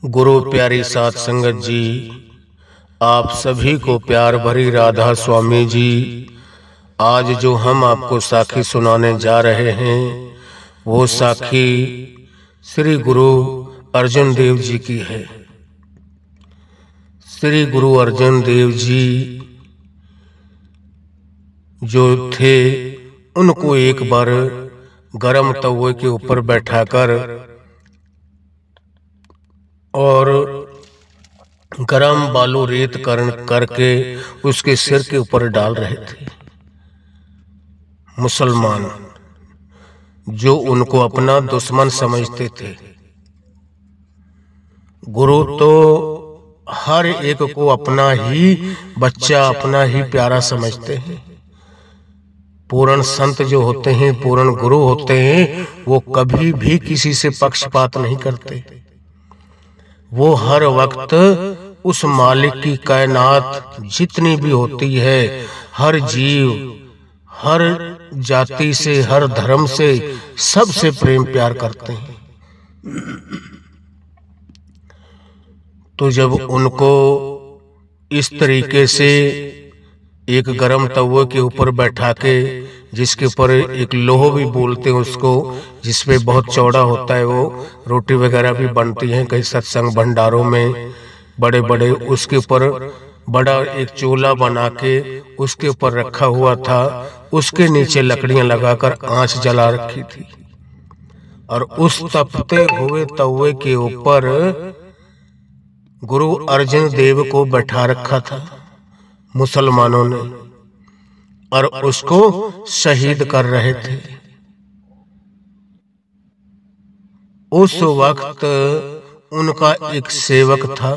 गुरु प्यारी साध संगत जी, आप सभी को प्यार भरी राधा स्वामी जी। आज जो हम आपको साखी सुनाने जा रहे हैं वो साखी श्री गुरु अर्जुन देव जी की है। श्री गुरु अर्जुन देव जी जो थे, उनको एक बार गरम तवे के ऊपर बैठाकर और गरम बालू रेत करके उसके सिर के ऊपर डाल रहे थे मुसलमान, जो उनको अपना दुश्मन समझते थे। गुरु तो हर एक को अपना ही बच्चा, अपना ही प्यारा समझते हैं। पूर्ण संत जो होते हैं, पूर्ण गुरु होते हैं, वो कभी भी किसी से पक्षपात नहीं करते। वो हर वक्त उस मालिक की कायनात जितनी भी होती है, हर जीव, हर जाति से, हर धर्म से, सबसे प्रेम प्यार करते हैं। तो जब उनको इस तरीके से एक गरम तवे के ऊपर बैठा के, जिसके ऊपर एक लोह भी बोलते हैं उसको, जिसपे बहुत चौड़ा होता है, वो रोटी वगैरह भी बनती है कई सत्संग भंडारों में बड़े बड़े, उसके ऊपर बड़ा एक चूल्हा बना के उसके ऊपर रखा हुआ था। उसके नीचे लकड़ियां लगाकर आंच जला रखी थी और उस तपते हुए तवे के ऊपर गुरु अर्जुन देव को बैठा रखा था मुसलमानों ने, और उसको शहीद कर रहे थे। उस वक्त उनका एक सेवक था,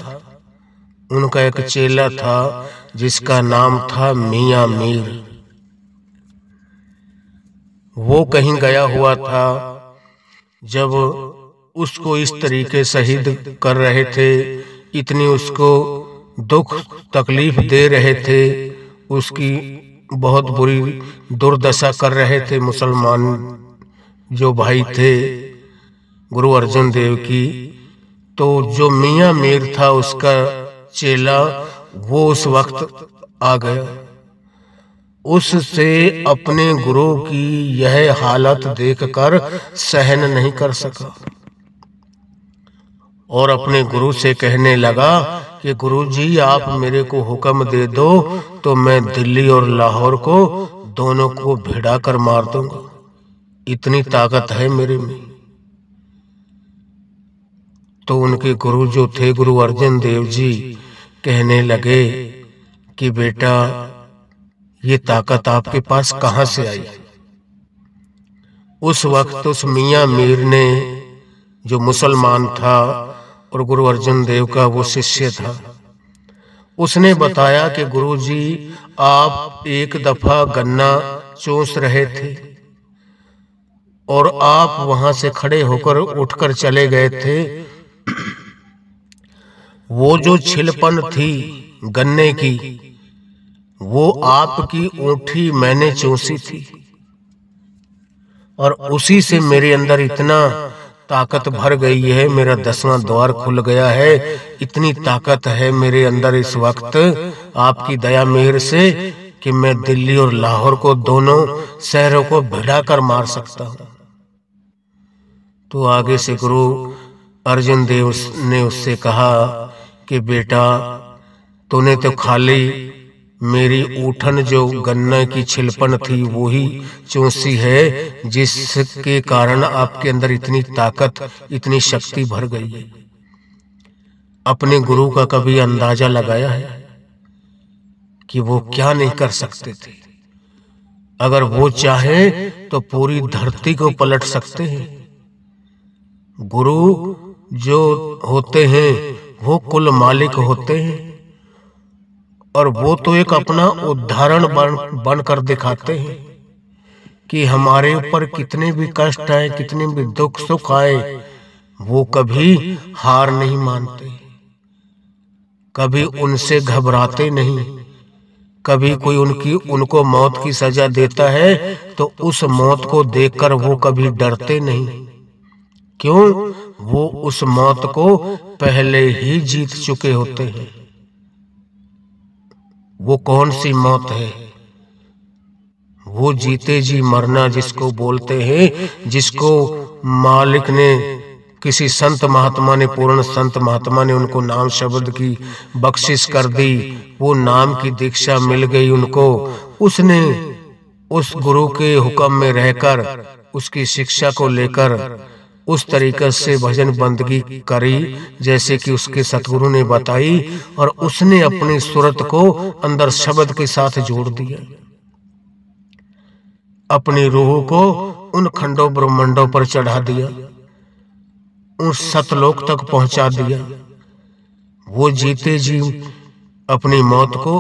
उनका एक चेला था, जिसका नाम था मियां मीर। वो कहीं गया हुआ था। जब उसको इस तरीके शहीद कर रहे थे, इतनी उसको दुख तकलीफ दे रहे थे, उसकी बहुत बुरी दुर्दशा कर रहे थे मुसलमान जो भाई थे गुरु अर्जुन देव की। तो जो मियां मीर था, उसका चेला, वो उस वक्त आ गया। उससे अपने गुरु की यह हालत देखकर सहन नहीं कर सका और अपने गुरु से कहने लगा कि गुरुजी, आप मेरे को हुक्म दे दो तो मैं दिल्ली और लाहौर को दोनों को भिड़ा कर मार दूंगा, इतनी ताकत है मेरे में। तो उनके गुरु जो थे गुरु अर्जुन देव जी कहने लगे कि बेटा, ये ताकत आपके पास कहां से आई? उस वक्त उस मियां मीर ने, जो मुसलमान था और गुरु अर्जुन देव का वो शिष्य था, उसने बताया कि गुरुजी, आप एक दफा गन्ना चूस रहे थे और आप वहां से खड़े होकर उठकर चले गए थे। वो जो छिलपन थी गन्ने की, वो आपकी ऊँठी मैंने चूसी थी और उसी से मेरे अंदर इतना ताकत भर गई है, मेरा 10वां द्वार खुल गया है। इतनी ताकत है मेरे अंदर इस वक्त आपकी दया मेहर से कि मैं दिल्ली और लाहौर को, दोनों शहरों को भिड़ा कर मार सकता हूँ। तो आगे से गुरु अर्जुन देव ने उससे कहा कि बेटा, तूने तो खाली मेरी ऊठन जो गन्ना की छिलपन थी वो ही चूसी है, जिसके कारण आपके अंदर इतनी ताकत, इतनी शक्ति भर गई है। अपने गुरु का कभी अंदाजा लगाया है कि वो क्या नहीं कर सकते थे? अगर वो चाहे तो पूरी धरती को पलट सकते हैं। गुरु जो होते हैं वो कुल मालिक होते हैं, और वो तो एक अपना उदाहरण बन कर दिखाते हैं कि हमारे ऊपर कितने भी कष्ट आए, कितने भी दुख सुख आए, वो कभी हार नहीं मानते, कभी उनसे घबराते नहीं। कभी कोई उनको मौत की सजा देता है तो उस मौत को देखकर वो कभी डरते नहीं। क्यों? वो उस मौत को पहले ही जीत चुके होते हैं। वो कौन सी मौत है? वो जीते जी मरना जिसको बोलते हैं, जिसको मालिक ने, किसी संत महात्मा ने, पूर्ण संत महात्मा ने उनको नाम शब्द की बख्शिश कर दी, वो नाम की दीक्षा मिल गई उनको। उसने उस गुरु के हुक्म में रहकर, उसकी शिक्षा को लेकर उस तरीके से भजन बंदगी करी जैसे कि उसके सतगुरु ने बताई, और उसने अपनी सूरत को अंदर शब्द के साथ जोड़ दिया, अपनी रूह को उन खंडों ब्रह्मांडों पर चढ़ा दिया, उस सतलोक तक पहुंचा दिया। वो जीते जी अपनी मौत को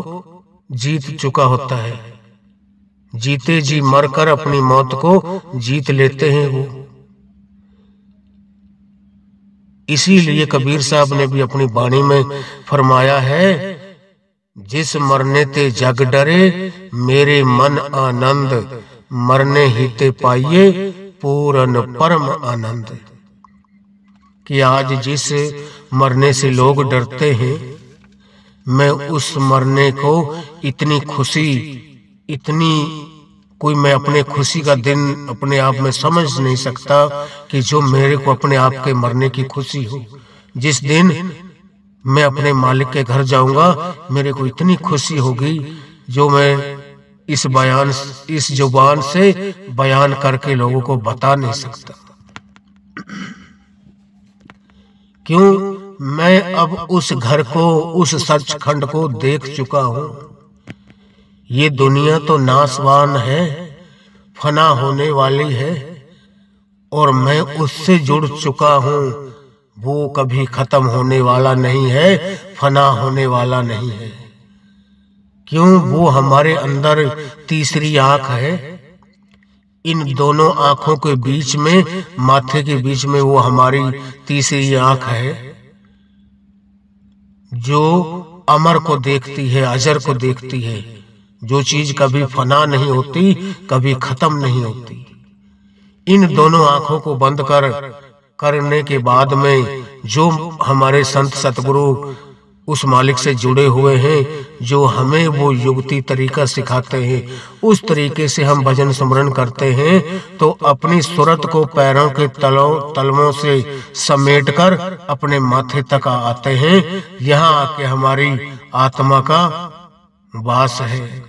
जीत चुका होता है, जीते जी मरकर अपनी मौत को जीत लेते हैं वो। इसीलिए कबीर साहब ने भी अपनी वाणी में फरमाया है, जिस मरने ते जग डरे मेरे मन आनंद, मरने ही ते पाइए पूरन परम आनंद। कि आज जिस मरने से लोग डरते हैं, मैं उस मरने को इतनी खुशी, इतनी कोई मैं अपने खुशी का दिन अपने आप में समझ नहीं सकता कि जो मेरे को अपने आप के मरने की खुशी हो। जिस दिन मैं अपने मालिक के घर जाऊंगा, मेरे को इतनी खुशी होगी जो मैं इस जुबान से बयान करके लोगों को बता नहीं सकता। क्यों? मैं अब उस घर को, उस सचखंड को देख चुका हूं। ये दुनिया तो नाशवान है, फना होने वाली है, और मैं उससे जुड़ चुका हूं। वो कभी खत्म होने वाला नहीं है, फना होने वाला नहीं है। क्यों? वो हमारे अंदर तीसरी आंख है। इन दोनों आंखों के बीच में, माथे के बीच में वो हमारी तीसरी आंख है, जो अमर को देखती है, अजर को देखती है। जो चीज कभी फना नहीं होती, कभी खत्म नहीं होती। इन दोनों आंखों को बंद करने के बाद में जो हमारे संत सतगुरु उस मालिक से जुड़े हुए हैं, जो हमें वो युक्ति तरीका सिखाते हैं, उस तरीके से हम भजन स्मरण करते हैं, तो अपनी सूरत को पैरों के तलवों से समेटकर अपने माथे तक आते हैं। यहाँ आके हमारी आत्मा का वास है।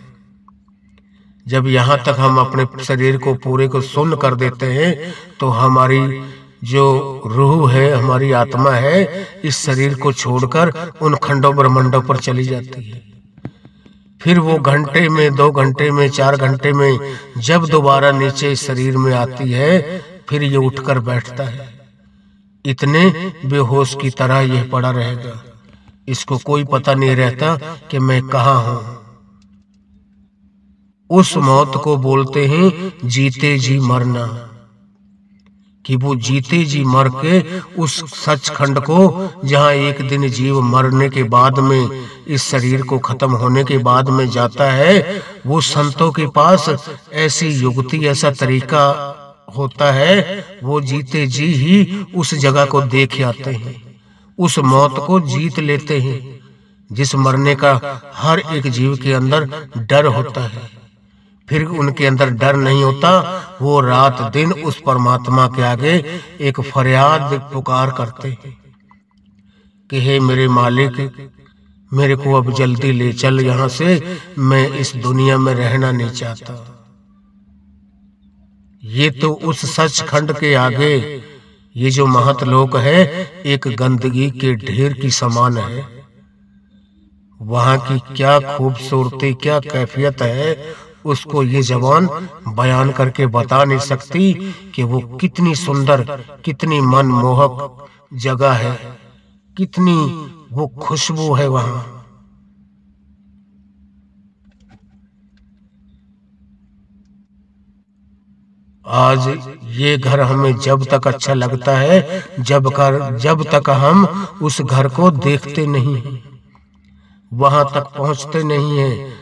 जब यहाँ तक हम अपने शरीर को पूरे को सुन्न कर देते हैं, तो हमारी जो रूह है, हमारी आत्मा है, इस शरीर को छोड़कर उन खंडों ब्रह्मांडों पर चली जाती है। फिर वो घंटे में, 2 घंटे में, 4 घंटे में जब दोबारा नीचे इस शरीर में आती है, फिर ये उठकर बैठता है। इतने बेहोश की तरह यह पड़ा रहेगा। इसको कोई पता नहीं रहता कि मैं कहाँ हूं। उस मौत को बोलते हैं जीते जी मरना। कि वो जीते जी मर के उस सचखंड को, जहाँ एक दिन जीव मरने के बाद में, इस शरीर को खत्म होने के बाद में जाता है, वो संतों के पास ऐसी युक्ति, ऐसा तरीका होता है, वो जीते जी ही उस जगह को देख आते हैं, उस मौत को जीत लेते हैं। जिस मरने का हर एक जीव के अंदर डर होता है, फिर उनके अंदर डर नहीं होता। वो रात दिन उस परमात्मा के आगे एक फरियाद पुकार करते हैं कि हे मेरे मालिक, मेरे को अब जल्दी ले चल यहाँ से, मैं इस दुनिया में रहना नहीं चाहता। ये तो उस सचखंड के आगे, ये जो महतलोक है, एक गंदगी के ढेर की समान है। वहां की क्या खूबसूरती, क्या कैफियत है, उसको ये जबान बयान करके बता नहीं सकती कि वो कितनी सुंदर, कितनी मनमोहक जगह है, कितनी वो खुशबू है वहां। आज ये घर हमें जब तक अच्छा लगता है, जब तक हम उस घर को देखते नहीं हैं, वहां तक पहुंचते नहीं हैं।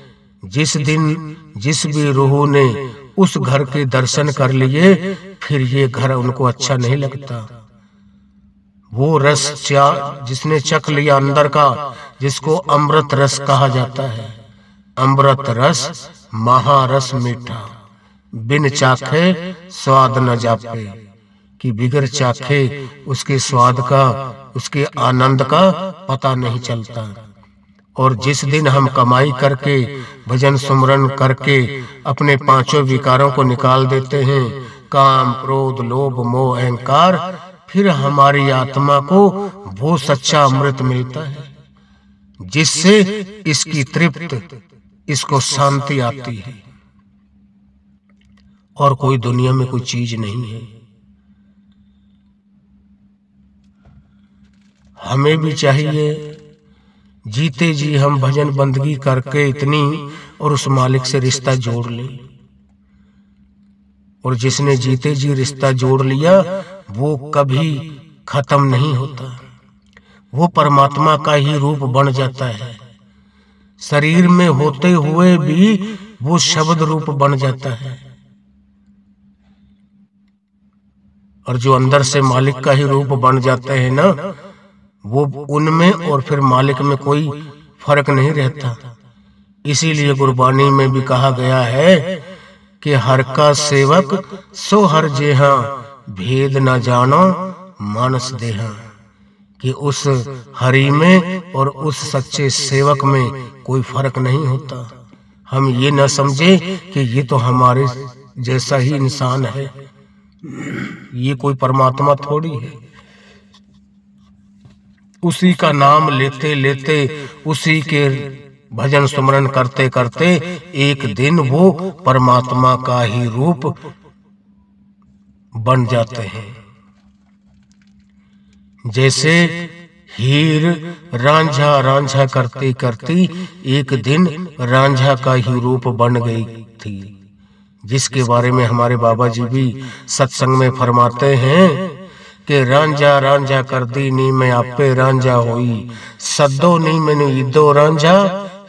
जिस दिन जिस भी रूह ने उस घर के दर्शन कर लिए, फिर ये घर उनको अच्छा नहीं लगता। वो रस जिसने चख लिया अंदर का, जिसको अमृत रस कहा जाता है। अमृत रस महारस मीठा, बिन चाखे स्वाद न जापे, कि बिगर चाखे उसके स्वाद का, उसके आनंद का पता नहीं चलता। और जिस दिन हम कमाई करके भजन सुमरन करके अपने पांचों विकारों को निकाल देते हैं, काम क्रोध लोभ मोह अहंकार, फिर हमारी आत्मा को वो सच्चा अमृत मिलता है जिससे इसकी तृप्त, इसको शांति आती है। और कोई दुनिया में कोई चीज नहीं है। हमें भी चाहिए जीते जी हम भजन बंदगी करके इतनी और उस मालिक से रिश्ता जोड़ ले। और जिसने जीते जी रिश्ता जोड़ लिया वो कभी खत्म नहीं होता, वो परमात्मा का ही रूप बन जाता है। शरीर में होते हुए भी वो शब्द रूप बन जाता है। और जो अंदर से मालिक का ही रूप बन जाते हैं ना, वो उनमें और फिर मालिक में कोई फर्क नहीं रहता। इसीलिए गुरबानी में भी कहा गया है कि हर का सेवक सो हर जेहा, भेद न जानो मानस देहा, कि उस हरि में और उस सच्चे सेवक में कोई फर्क नहीं होता। हम ये न समझे कि ये तो हमारे जैसा ही इंसान है, ये कोई परमात्मा थोड़ी है। उसी का नाम लेते लेते, उसी के भजन सुमरन करते करते एक दिन वो परमात्मा का ही रूप बन जाते हैं। जैसे हीर रांझा रांझा करते करते एक दिन रांझा का ही रूप बन गई थी, जिसके बारे में हमारे बाबा जी भी सत्संग में फरमाते हैं कि रांझा रांझा कर दी नी मैं आपे रांझा होई, सद्दो नी मैंने इदो रांझा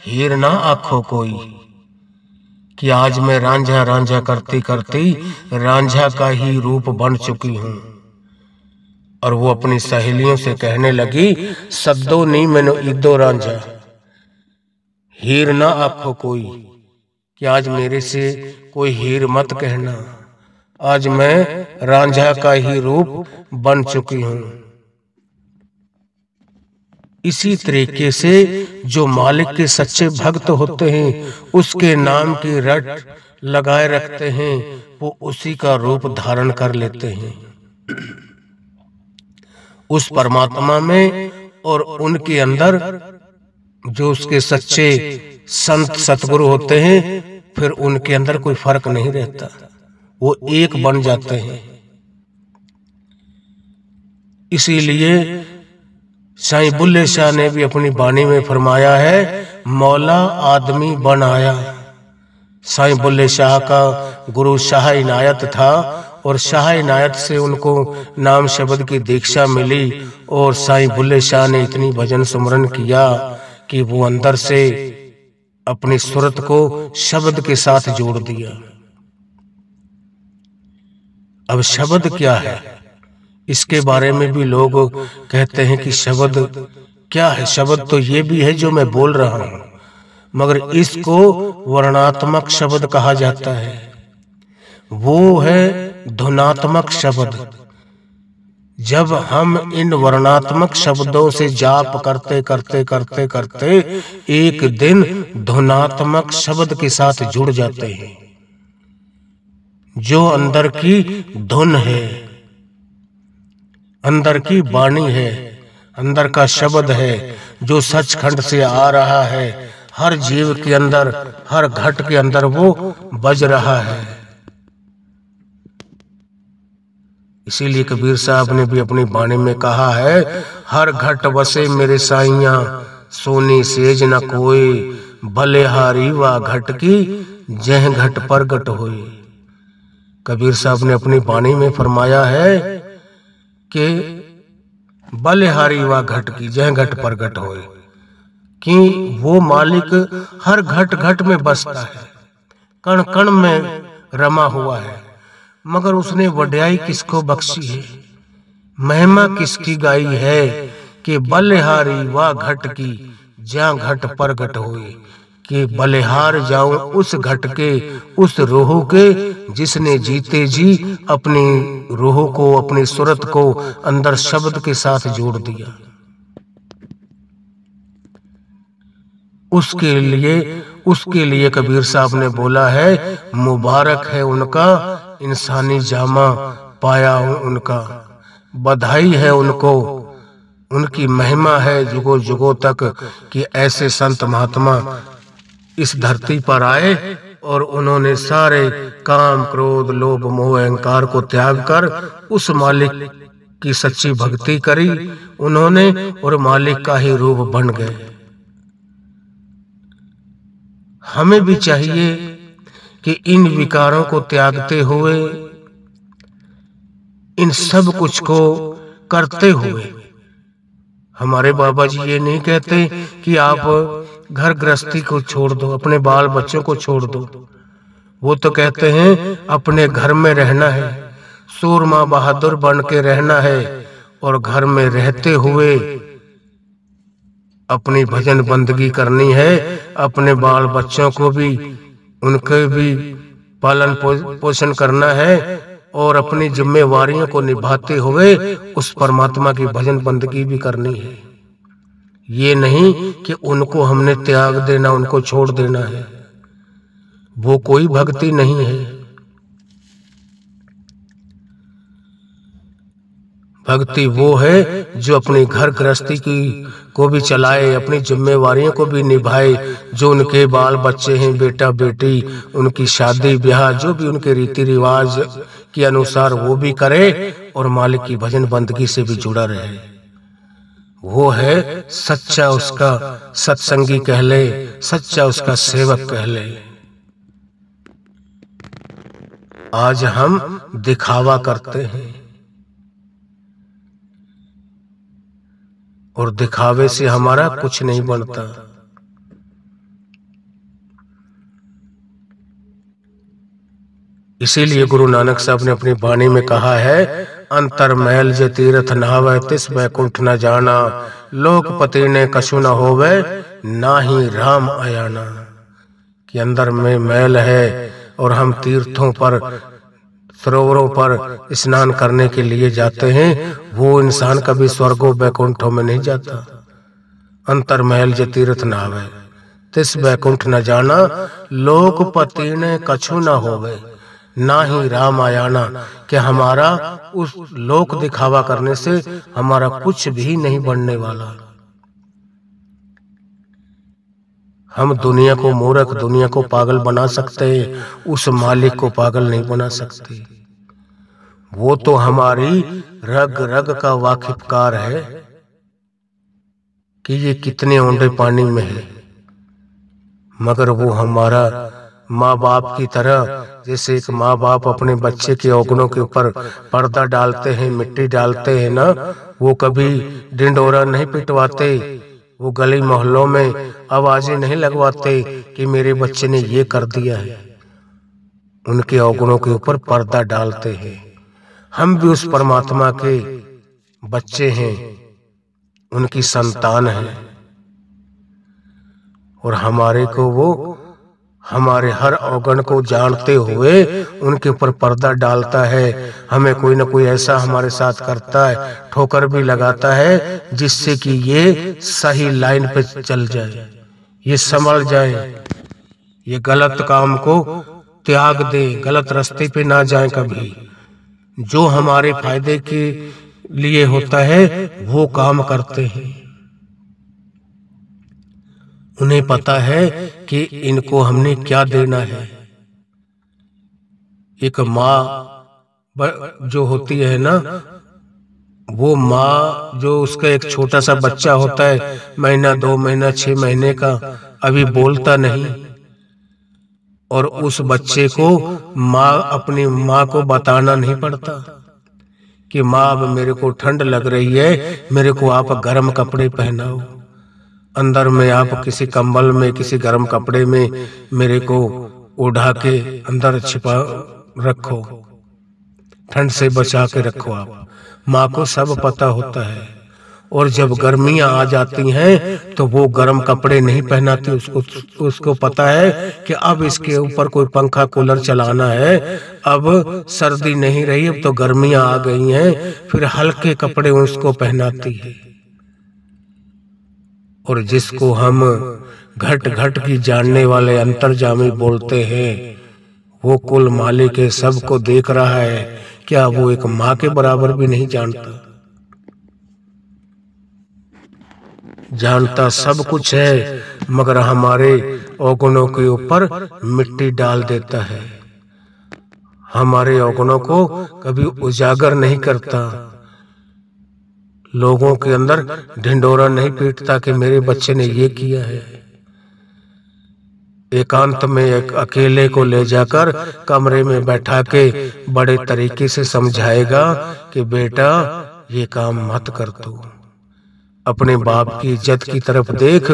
हीर ना आखो कोई, कि आज मैं रांझा रांझा करती करती रांझा का ही रूप बन चुकी हूँ। और वो अपनी सहेलियों से कहने लगी, सद्दो नी मैंने इदो रांझा हीर ना आखो कोई, कि आज मेरे से कोई हीर मत कहना, आज मैं रांझा का ही रूप बन चुकी हूँ। इसी तरीके से जो मालिक के सच्चे भक्त होते हैं, उसके नाम की रट लगाए रखते हैं, वो उसी का रूप धारण कर लेते हैं उस परमात्मा में। और उनके अंदर जो उसके सच्चे संत सतगुरु होते हैं, फिर उनके अंदर कोई फर्क नहीं रहता, वो एक बन जाते हैं। इसीलिए साईं बुल्ले शाह ने भी अपनी बानी में फरमाया है, मौला आदमी बन आया। साईं बुल्ले शाह का गुरु शाह इनायत था और शाह इनायत से उनको नाम शब्द की दीक्षा मिली। और साईं बुल्ले शाह ने इतनी भजन सुमरन किया कि वो अंदर से अपनी सूरत को शब्द के साथ जोड़ दिया। अब शब्द क्या है, इसके बारे में भी लोग कहते हैं कि शब्द क्या है। शब्द तो ये भी है जो मैं बोल रहा हूं, मगर इसको वर्णात्मक शब्द कहा जाता है। वो है धुनात्मक शब्द। जब हम इन वर्णात्मक शब्दों से जाप करते करते करते करते एक दिन धुनात्मक शब्द के साथ जुड़ जाते हैं, जो अंदर की धुन है, अंदर की वाणी है, अंदर का शब्द है, जो सचखंड से आ रहा है, हर जीव के अंदर, हर घट के अंदर वो बज रहा है। इसीलिए कबीर साहब ने भी अपनी वाणी में कहा है, हर घट बसे मेरे साइया, सोनी सेज न कोई, भले हारी वा घट की, जह घट प्रगट होई। कबीर साहब ने अपनी वाणी में फरमाया है कि बलिहारी वा घट की, जह घट प्रगट होए, कि वो मालिक हर घट घट में बसता है, कण कण में रमा हुआ है, मगर उसने वड्याई किसको बख्शी है? महिमा किसकी गाई है कि बलिहारी वा घट की ज्या घट प्रगट हुए, कि बलिहार जाऊं उस घट के, उस रूह के जिसने जीते जी अपनी रूह को, अपनी सूरत को अंदर शब्द के साथ जोड़ दिया। उसके लिए कबीर साहब ने बोला है, मुबारक है उनका इंसानी जामा पाया उनका, बधाई है उनको, उनकी महिमा है जुगों जुगों तक कि ऐसे संत महात्मा इस धरती पर आए और उन्होंने सारे काम, क्रोध, लोभ, मोह, अहंकार को त्याग कर उस मालिक की सच्ची भक्ति करी उन्होंने और मालिक का ही रूप बन गए। हमें भी चाहिए कि इन विकारों को त्यागते हुए, इन सब कुछ को करते हुए, हमारे बाबा जी ये नहीं कहते कि आप घर गृहस्थी को छोड़ दो, अपने बाल बच्चों को छोड़ दो। वो तो कहते हैं अपने घर में रहना है, सूरमा बहादुर बन के रहना है और घर में रहते हुए अपनी भजन बंदगी करनी है, अपने बाल बच्चों को भी, उनके भी पालन पोषण करना है और अपनी जिम्मेवारियों को निभाते हुए उस परमात्मा की भजन बंदगी भी करनी है। ये नहीं कि उनको हमने त्याग देना, उनको छोड़ देना है, वो कोई भक्ति नहीं है। भक्ति वो है जो अपनी घर गृहस्थी को भी चलाए, अपनी जिम्मेवारियों को भी निभाए, जो उनके बाल बच्चे हैं, बेटा बेटी, उनकी शादी ब्याह, जो भी उनके रीति रिवाज के अनुसार वो भी करे और मालिक की भजन बंदगी से भी जुड़ा रहे। वो है सच्चा उसका सत्संगी कह ले, सच्चा उसका सेवक कह ले। आज हम दिखावा करते हैं और दिखावे से हमारा कुछ नहीं बनता। इसीलिए गुरु नानक साहब ने अपनी वाणी में कहा है, अंतर महल जे तीर्थ नहावे तिस बैकुंठ न जाना, लोकपति ने कछु न होवे ना ही राम आयाना। कि अंदर में महल है और हम तीर्थों पर, सरोवरों पर स्नान करने के लिए जाते हैं, वो इंसान कभी स्वर्गों बैकुंठों में नहीं जाता। अंतर महल जे तीर्थ नहावे तिस बैकुंठ न जाना, लोकपति ने कछु न होवे ना ही राम आयाना। कि हमारा उस लोक दिखावा करने से हमारा कुछ भी नहीं बनने वाला। हम दुनिया को मूर्ख, दुनिया को पागल बना सकते हैं, उस मालिक को पागल नहीं बना सकते। वो तो हमारी रग रग का वाकिफकार है कि ये कितने ओंडे पानी में है, मगर वो हमारा माँ बाप की तरह, जैसे एक माँ बाप अपने बच्चे के औगनों के ऊपर पर्दा डालते हैं, मिट्टी डालते हैं ना, वो कभी डिंडोरा नहीं पिटवाते, वो गली मोहल्लों में आवाजें नहीं लगवाते कि मेरे बच्चे ने ये कर दिया है। उनके औगुणों के ऊपर पर्दा डालते हैं। हम भी उस परमात्मा के बच्चे हैं, उनकी संतान हैं, और हमारे को वो हमारे हर अवगुण को जानते हुए उनके ऊपर पर्दा डालता है। हमें कोई ना कोई ऐसा हमारे साथ करता है, ठोकर भी लगाता है, जिससे कि ये सही लाइन पे चल जाए, ये संभल जाए, ये गलत काम को त्याग दे, गलत रास्ते पे ना जाए कभी। जो हमारे फायदे के लिए होता है वो काम करते हैं। उन्हें पता है कि इनको हमने क्या देना है। एक माँ जो होती है ना, वो माँ जो उसका एक छोटा सा बच्चा होता है, महीना 2 महीना 6 महीने का, अभी बोलता नहीं, और उस बच्चे को माँ, अपनी माँ को बताना नहीं पड़ता कि माँ अब मेरे को ठंड लग रही है, मेरे को आप गर्म कपड़े पहनाओ, अंदर में आप किसी कंबल में, किसी गर्म कपड़े में मेरे को ओढ़ा के अंदर छिपा रखो, ठंड से बचा के रखो आप। माँ को सब पता होता है। और जब गर्मियां आ जाती हैं तो वो गर्म कपड़े नहीं पहनाती। उसको पता है कि अब इसके ऊपर कोई पंखा कूलर चलाना है, अब सर्दी नहीं रही, अब तो गर्मियां आ गई हैं, फिर हल्के कपड़े उसको पहनाती है। और जिसको हम घट घट की जानने वाले अंतर्जामी बोलते हैं, वो कुल मालिक है, सबको देख रहा है। क्या वो एक माँ के बराबर भी नहीं जानता? जानता सब कुछ है, मगर हमारे औगुणों के ऊपर मिट्टी डाल देता है। हमारे औगुणों को कभी उजागर नहीं करता। लोगों के अंदर ढिंडोरा नहीं पीटता कि मेरे बच्चे ने ये किया है। एकांत में एक अकेले को ले जाकर कमरे में बैठा के बड़े तरीके से समझाएगा कि बेटा ये काम मत कर, तू अपने बाप की इज्जत की तरफ देख,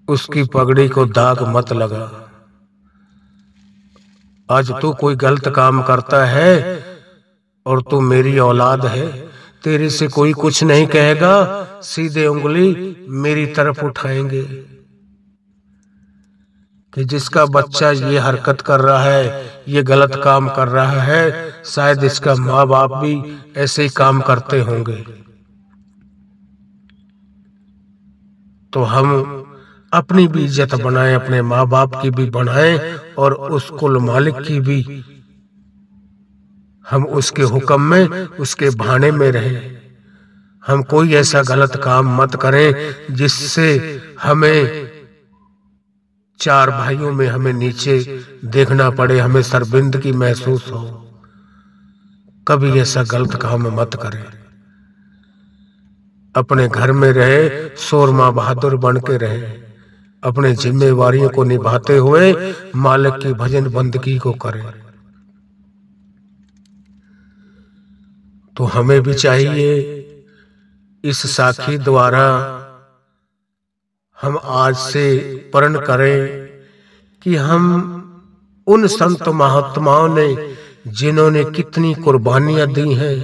उसकी पगड़ी को दाग मत लगा। आज तू कोई गलत काम करता है और तू मेरी औलाद है, तेरे से कोई कुछ नहीं कहेगा, सीधे उंगली मेरी तरफ उठाएंगे कि जिसका बच्चा ये हरकत कर रहा है, ये गलत काम कर रहा है, शायद इसका माँ बाप भी ऐसे ही काम करते होंगे। तो हम अपनी भी इज्जत बनाएं, अपने माँ बाप की भी बनाएं, और उस कुल मालिक की भी। हम उसके हुक्म में, उसके भाने में रहें। हम कोई ऐसा गलत काम मत करें जिससे हमें चार भाइयों में हमें नीचे देखना पड़े, हमें शर्मिंदगी महसूस हो। कभी ऐसा गलत काम मत करें। अपने घर में रहे, शोरमा बहादुर बन के रहे, अपने जिम्मेवारियों को निभाते हुए मालिक की भजन बंदगी को करें। तो हमें भी चाहिए इस साखी द्वारा हम आज से प्रण करें कि हम उन संत महात्माओं ने जिन्होंने कितनी कुर्बानियां दी हैं,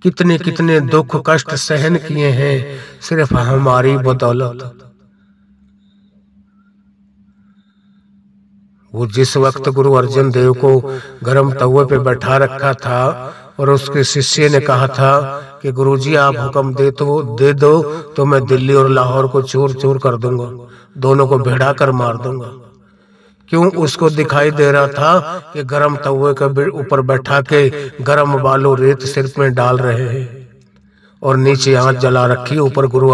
कितने कितने दुख कष्ट सहन किए हैं, सिर्फ हमारी बदौलत। वो जिस वक्त गुरु अर्जुन देव को गर्म तवे पे बैठा रखा था और उसके शिष्य ने कहा था कि गुरुजी आप हुक्म दे दो तो मैं दिल्ली और लाहौर को चूर चूर कर दूंगा, दोनों को भिड़ा कर मार दूंगा। क्यों? उसको दिखाई दे रहा था कि गर्म तवे के ऊपर बैठा के गर्म बालू रेत सिर में डाल रहे हैं और नीचे आंच जला रखी, ऊपर गुरु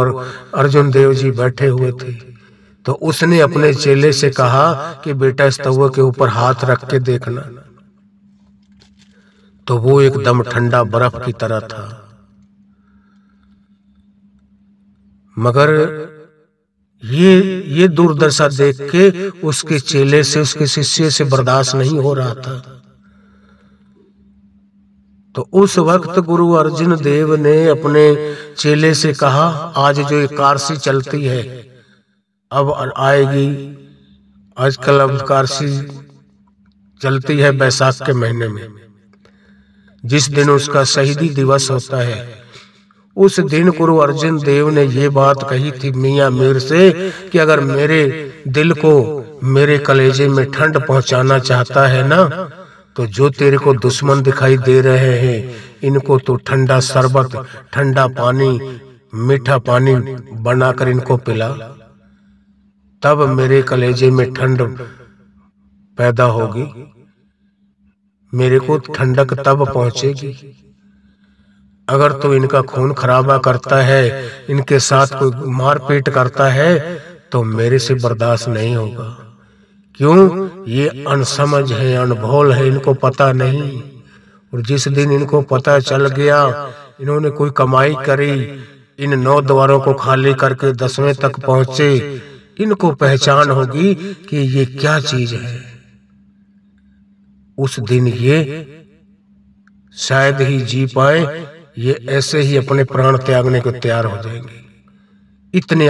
अर्जुन देव जी बैठे हुए थे। तो उसने अपने चेले से कहा कि बेटा इस तवे के ऊपर हाथ रख के देखना। तो वो एकदम ठंडा बर्फ की तरह था। मगर ये दुर्दशा देख के उसके चेले से, उसके शिष्य से बर्दाश्त नहीं हो रहा था। तो उस वक्त गुरु अर्जुन देव ने अपने चेले से कहा, आज जो एकादशी चलती है अब आएगी, आजकल अब एकादशी चलती है बैसाख के महीने में, जिस दिन उसका शहीदी दिवस होता है। उस दिन गुरु अर्जुन देव ने ये बात कही थी मियां मीर से कि अगर मेरे दिल को, मेरे कलेजे में ठंड पहुंचाना चाहता है ना, तो जो तेरे को दुश्मन दिखाई दे रहे हैं इनको तो ठंडा शरबत, ठंडा पानी, मीठा पानी बनाकर इनको पिला, तब मेरे कलेजे में ठंड पैदा होगी, मेरे को ठंडक तब पहुंचेगी। अगर तो इनका खून खराबा करता है, इनके साथ कोई मारपीट करता है, तो मेरे से बर्दाश्त नहीं होगा। क्यों? ये अनसमझ है, अनभोल है, इनको पता नहीं। और जिस दिन इनको पता चल गया, इन्होंने कोई कमाई करी, इन 9 द्वारों को खाली करके 10वें तक पहुंचे, इनको पहचान होगी कि ये क्या चीज है। उस दिन ये शायद ही जी पाए, ये ऐसे ही अपने प्राण त्यागने को तैयार हो जाएंगे। इतने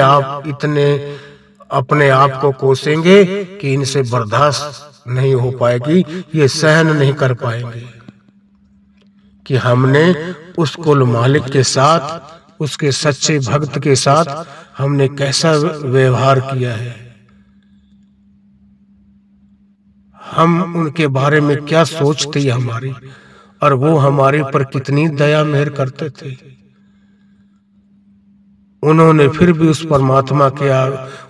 अपने आप को कोसेंगे कि इनसे बर्दाश्त नहीं हो पाएगी, ये सहन नहीं कर पाएंगे। कि हमने उस कुल मालिक के साथ, उसके सच्चे भक्त के साथ हमने कैसा व्यवहार किया है, हम उनके बारे में क्या सोच थी हमारी, और वो हमारे पर कितनी दया मेहर करते थे। उन्होंने फिर भी उस परमात्मा के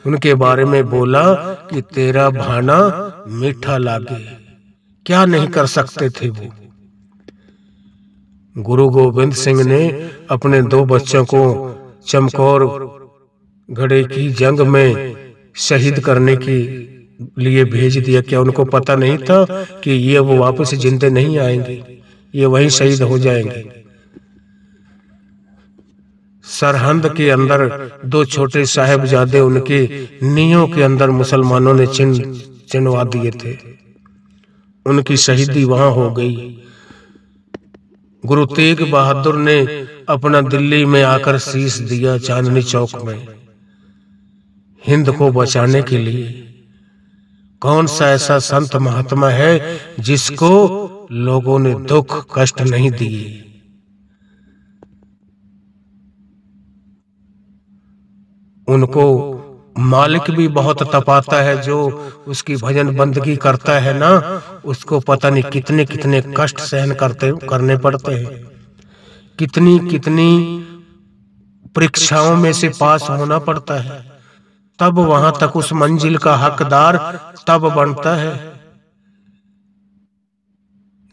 उनके बारे में बोला कि तेरा भाना मीठा लागे। क्या नहीं कर सकते थे वो। गुरु गोविंद सिंह ने अपने 2 बच्चों को चमकौर घड़े की जंग में शहीद करने के लिए भेज दिया। क्या उनको पता नहीं था कि ये वो वापस जिंदे नहीं आएंगे, ये वहीं शहीद हो जाएंगे। सरहंद के अंदर 2 छोटे साहिबजादे उनके नीयों के अंदर मुसलमानों ने चिन्हवा दिए थे। उनकी शहीदी वहां हो गई। गुरु तेग बहादुर ने अपना दिल्ली में आकर शीश दिया चांदनी चौक में, हिंद को बचाने के लिए। कौन सा ऐसा संत महात्मा है जिसको लोगों ने दुख कष्ट नहीं दिए। उनको मालिक भी बहुत तपाता है। जो उसकी भजन बंदगी करता है ना, उसको पता नहीं कितने कितने कष्ट सहन करने पड़ते हैं, कितनी कितनी परीक्षाओं में से पास होना पड़ता है, तब वहां तक उस मंजिल का हकदार तब बनता है।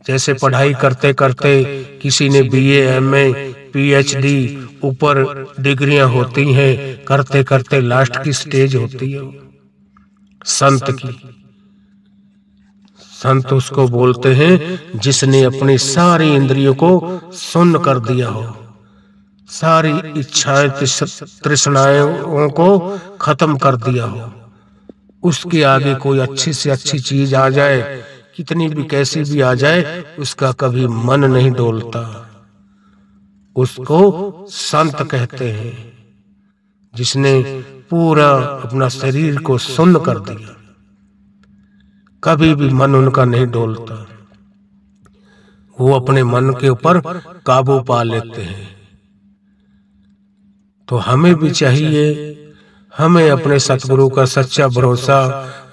जैसे पढ़ाई करते करते किसी ने BA MA PhD ऊपर डिग्रियां होती हैं, करते करते लास्ट की स्टेज होती है संत की। संत उसको बोलते हैं जिसने अपनी सारी इंद्रियों को सुन्न कर दिया हो, सारी इच्छाएं तृष्णाओं को खत्म कर दिया हो। उसके आगे कोई अच्छी से अच्छी चीज आ जाए, कितनी भी कैसी भी आ जाए, उसका कभी मन नहीं डोलता। उसको संत कहते हैं, जिसने पूरा अपना शरीर को सुन्न कर दिया, कभी भी मन उनका नहीं डोलता। वो अपने मन के ऊपर काबू पा लेते हैं। तो हमें भी चाहिए, हमें अपने सतगुरु का सच्चा भरोसा,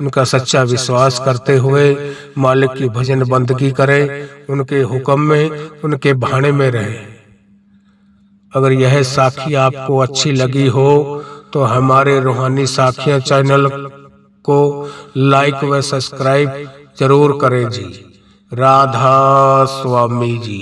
उनका सच्चा विश्वास करते हुए मालिक की भजन बंदगी करें, उनके हुक्म में, उनके भाने में रहें। अगर यह साखी आपको अच्छी लगी हो तो हमारे रूहानी साखियां चैनल को लाइक व सब्सक्राइब जरूर करें जी। राधा स्वामी जी।